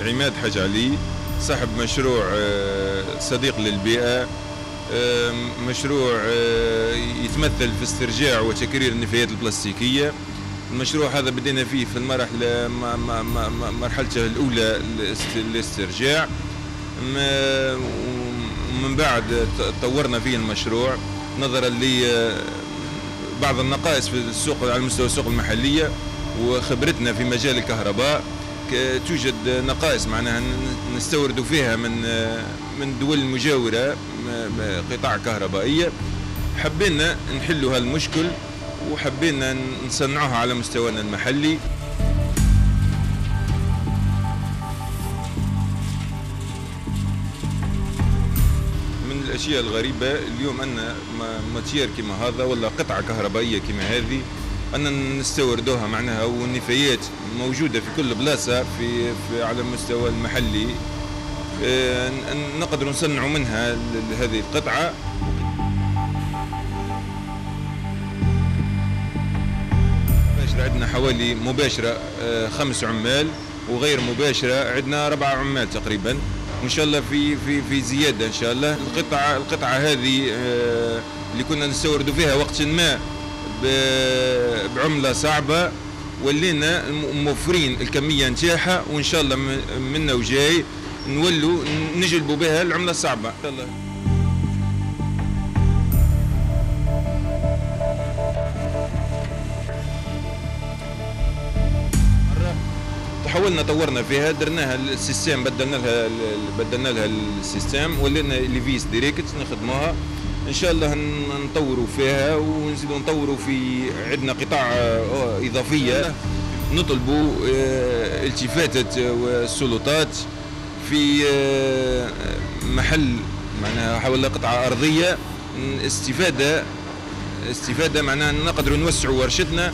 عماد حاج علي، صاحب مشروع صديق للبيئة. مشروع يتمثل في استرجاع وتكرير النفايات البلاستيكية. المشروع هذا بدينا فيه في المرحلة مرحلته الأولى الاسترجاع، ومن بعد طورنا فيه المشروع نظرا لبعض النقائص في السوق على مستوى السوق المحلية وخبرتنا في مجال الكهرباء. توجد نقائص معناها نستورد فيها من دول مجاورة قطاع كهربائية. حبينا نحلوا هالمشكل وحبينا نصنعوها على مستوانا المحلي. من الأشياء الغريبة اليوم أن ماتير كما هذا ولا قطعة كهربائية كما هذه أن نستوردوها معناها، والنفايات موجودة في كل بلاصة في على المستوى المحلي. نقدر نصنعوا منها هذه القطعة. عندنا حوالي مباشرة 5 عمال، وغير مباشرة عندنا 4 عمال تقريبا، وإن شاء الله في زيادة إن شاء الله. القطعة هذه اللي كنا نستوردوا فيها وقت ما بعملة صعبة، ولينا موفرين الكمية نتاعها، وإن شاء الله منا وجاي نولوا نجلبوا بها العملة الصعبة إن شاء الله. حاولنا طورنا فيها، درناها السيستم، بدلنا لها السيستم، ولينا ليفيس ديريكت نخدموها. ان شاء الله نطوروا فيها ونزيدوا نطوروا في عندنا قطاع اضافيه. نطلبوا التفاتة والسلطات في محل معناها حول قطعه ارضيه، استفاده معناها نقدروا نوسعوا ورشتنا.